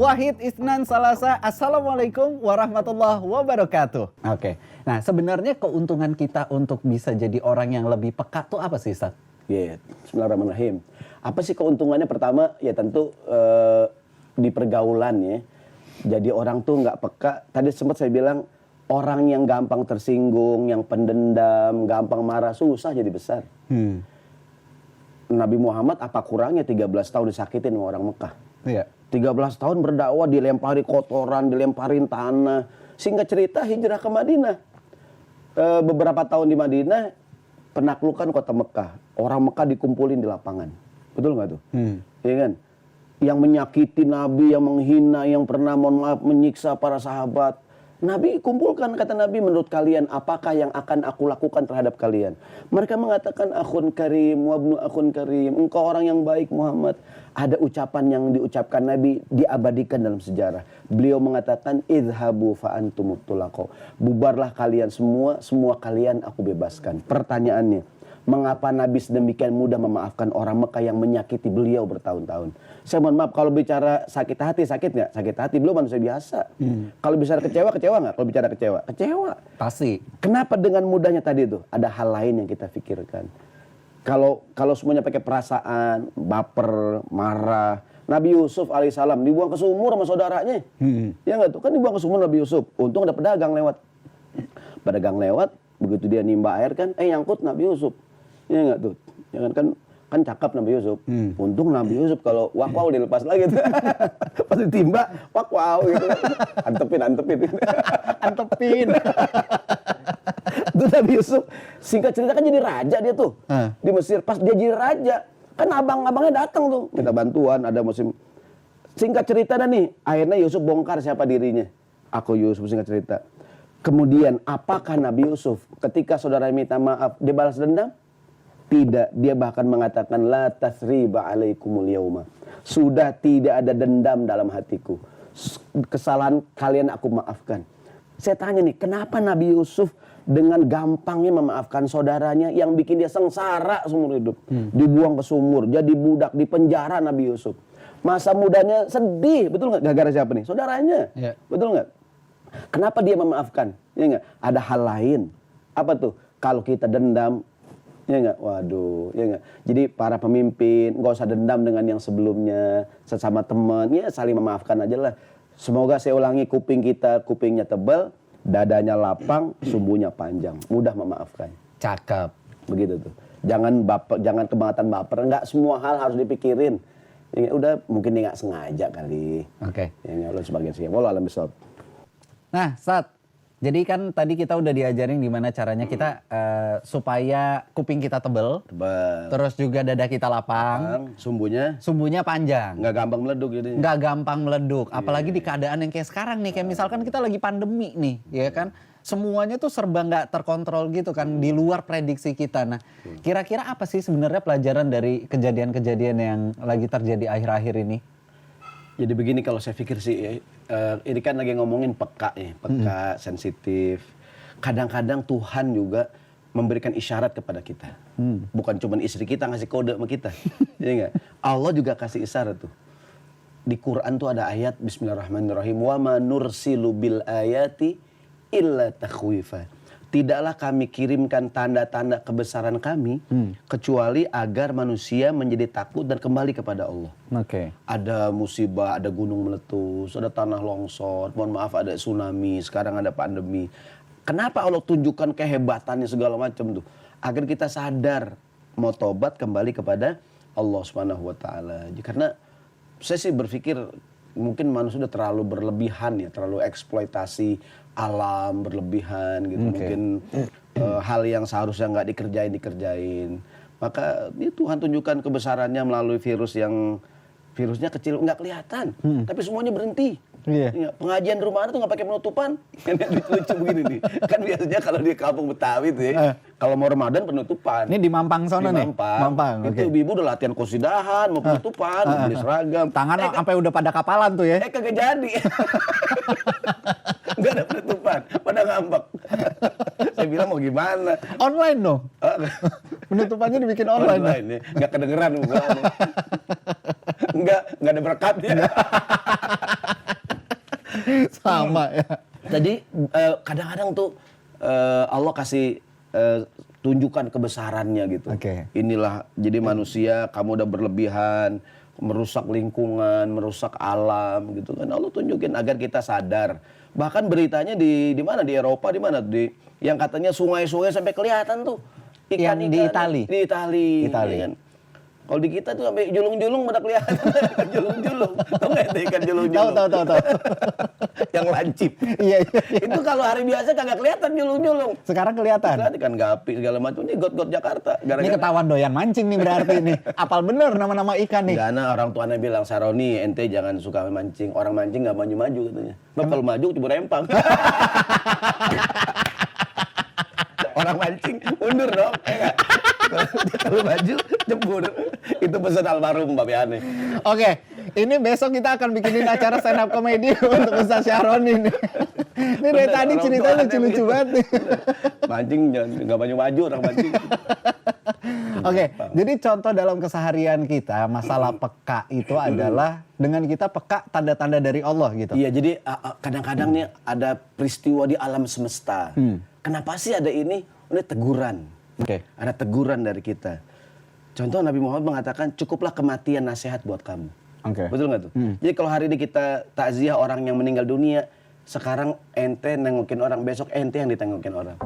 Wahid Isnan Salasa. Assalamualaikum warahmatullahi wabarakatuh. Oke. Nah, sebenarnya keuntungan kita untuk bisa jadi orang yang lebih peka tuh apa sih, Ustaz? Bismillahirrahmanirrahim. Apa sih keuntungannya? Pertama, ya tentu di pergaulan ya. Jadi orang tuh nggak peka. Tadi sempat saya bilang, orang yang gampang tersinggung, yang pendendam, gampang marah, susah jadi besar. Nabi Muhammad apa kurangnya 13 tahun disakitin sama orang Mekah. Iya. 13 tahun berdakwah, dilempari kotoran, dilemparin tanah. Singkat cerita hijrah ke Madinah. Beberapa tahun di Madinah, penaklukan kota Mekah. Orang Mekah dikumpulin di lapangan. Betul nggak tuh? Iya kan? Yang menyakiti Nabi, yang menghina, yang pernah mohon maaf menyiksa para sahabat. Nabi kumpulkan, kata Nabi, menurut kalian apakah yang akan aku lakukan terhadap kalian? Mereka mengatakan akhun karim, wabnu akhun karim. Engkau orang yang baik Muhammad. Ada ucapan yang diucapkan Nabi diabadikan dalam sejarah. Beliau mengatakan idhabu fa antumut tulaqo. Bubarlah kalian semua kalian aku bebaskan. Pertanyaannya, mengapa Nabi sedemikian mudah memaafkan orang Mekah yang menyakiti beliau bertahun-tahun? Saya mohon maaf, kalau bicara sakit hati, sakit nggak? Sakit hati, belum manusia biasa. Kalau bicara kecewa, kecewa nggak? Kalau bicara kecewa, kecewa. Pasti. Kenapa dengan mudahnya tadi itu? Ada hal lain yang kita pikirkan. Kalau semuanya pakai perasaan, baper, marah. Nabi Yusuf alaihissalam dibuang ke sumur sama saudaranya. Ya nggak tuh? Kan dibuang ke sumur Nabi Yusuf. Untung ada pedagang lewat. Pedagang lewat, begitu dia nimba air kan, nyangkut Nabi Yusuf. Ya nggak tuh? Jangan kan cakep Nabi Yusuf. Untung Nabi Yusuf kalau wak-wow dilepas lagi tuh. Pas ditimba, wak-wow gitu. Antepin. Antepin. Itu Nabi Yusuf, singkat cerita kan jadi raja dia tuh. Di Mesir, pas dia jadi raja, kan abang-abangnya datang tuh. Minta bantuan, ada musim. Singkat cerita dah nih, akhirnya Yusuf bongkar siapa dirinya. Aku Yusuf, singkat cerita. Kemudian, apakah Nabi Yusuf ketika saudara minta maaf, dia balas dendam? Tidak, dia bahkan mengatakan la tasriba alaikumul yauma. Sudah tidak ada dendam dalam hatiku. Kesalahan kalian aku maafkan. Saya tanya nih, kenapa Nabi Yusuf dengan gampangnya memaafkan saudaranya yang bikin dia sengsara seumur hidup? Dibuang ke sumur, jadi budak, di penjara Nabi Yusuf. Masa mudanya sedih, betul nggak? Gara-gara siapa nih? Saudaranya, betul nggak? Kenapa dia memaafkan? Ya nggak? Ada hal lain. Apa tuh? Kalau kita dendam, ya nggak? Waduh, ya nggak? Jadi para pemimpin nggak usah dendam dengan yang sebelumnya, sesama teman, ya saling memaafkan aja lah. Semoga saya ulangi, kuping kita, kupingnya tebal, dadanya lapang, sumbunya panjang, mudah memaafkan. Cakep. Begitu tuh. Jangan baper, jangan kebangetan baper. Nggak semua hal harus dipikirin. Ya, udah mungkin dia nggak sengaja kali. Oke. Ya, lo sebagian sih. Wallah alam bisawab. Nah, Sat, jadi kan tadi kita udah diajarin gimana caranya kita supaya kuping kita tebel, terus juga dada kita lapang, sumbunya panjang, nggak gampang meleduk jadi. Nggak gampang meleduk, apalagi di keadaan yang kayak sekarang nih, kayak misalkan kita lagi pandemi nih, ya kan, semuanya tuh serba nggak terkontrol gitu kan, di luar prediksi kita. Nah, kira-kira apa sih sebenarnya pelajaran dari kejadian-kejadian yang lagi terjadi akhir-akhir ini? Jadi begini kalau saya pikir sih, ini kan lagi ngomongin peka ya, peka, sensitif. Kadang-kadang Tuhan juga memberikan isyarat kepada kita. Bukan cuma istri kita ngasih kode sama kita. Ya enggak? Allah juga kasih isyarat tuh. Di Quran tuh ada ayat Bismillahirrahmanirrahim. Wa ma nursilu bil ayati illa takhwifa. Tidaklah kami kirimkan tanda-tanda kebesaran kami kecuali agar manusia menjadi takut dan kembali kepada Allah. Ada musibah, ada gunung meletus, ada tanah longsor, mohon maaf ada tsunami, sekarang ada pandemi. Kenapa Allah tunjukkan kehebatannya segala macam tuh? Agar kita sadar mau tobat kembali kepada Allah Subhanahu wa taala. Karena saya sih berpikir mungkin manusia sudah terlalu berlebihan ya, terlalu eksploitasi alam berlebihan gitu. Mungkin hal yang seharusnya nggak dikerjain. Maka ini Tuhan tunjukkan kebesarannya melalui virus yang virusnya kecil nggak kelihatan, tapi semuanya berhenti. Pengajian di rumah tuh nggak pakai penutupan. Kan lucu begini nih. Kan biasanya kalau di kampung Betawi tuh ya, kalau mau Ramadan penutupan. Ini di Mampang sana nih. Mampang. Itu ibu udah latihan kosidahan, mau penutupan, mau beli seragam. Tangan sampai udah pada kapalan tuh ya. Kagak jadi. Nggak ada penutupan, pada ngambek. Saya bilang mau gimana? Online dong. Penutupannya dibikin online. Ya. Nggak kedengeran. Nggak ada berkatnya. Sama ya. Jadi kadang-kadang tuh Allah kasih tunjukkan kebesarannya gitu. Oke. Inilah jadi manusia, kamu udah berlebihan, merusak lingkungan, merusak alam gitu kan. Allah tunjukin agar kita sadar. Bahkan beritanya di mana, di Eropa, di mana, yang katanya sungai-sungai sampai kelihatan tuh Yang di Itali. Di Itali. Itali. Ya kan? Kalau di kita tuh sampai julung-julung pada kelihatan. Julung-julung. Tahu nggak itu ikan julung-julung? Tahu. Yang lancip. Iya. Itu kalau hari biasa kagak kelihatan julung-julung. Sekarang kelihatan. Kelihatan ikan gapi segala macam. Ini got-got Jakarta. Ini ketahuan doyan mancing nih berarti nih. Apal bener nama-nama ikan nih. Karena orang tuanya bilang, Saroni ente jangan suka mancing. Orang mancing nggak maju-maju katanya. Bang kalau maju cuma rempang. Orang mancing mundur dong. Kalau maju jebur. Itu pesan almarhum Mbak Piane. Oke, ini besok kita akan bikinin acara stand up comedy untuk Ustaz Syaroni nih. Ini dari Bener, tadi orang ceritanya tuanya lucu-lucu begitu. banget nih. Mancing jangan nggak maju-maju orang mancing. Oke, jadi contoh dalam keseharian kita masalah peka itu adalah dengan kita peka tanda-tanda dari Allah gitu. Iya, jadi kadang-kadang nih ada peristiwa di alam semesta. Kenapa sih ada ini? Ini teguran. Oke. Ada teguran dari kita. Contoh Nabi Muhammad mengatakan cukuplah kematian nasihat buat kamu. Oke. Betul nggak tuh? Jadi kalau hari ini kita takziah orang yang meninggal dunia, sekarang ente nengokin orang, besok ente yang ditengokin orang.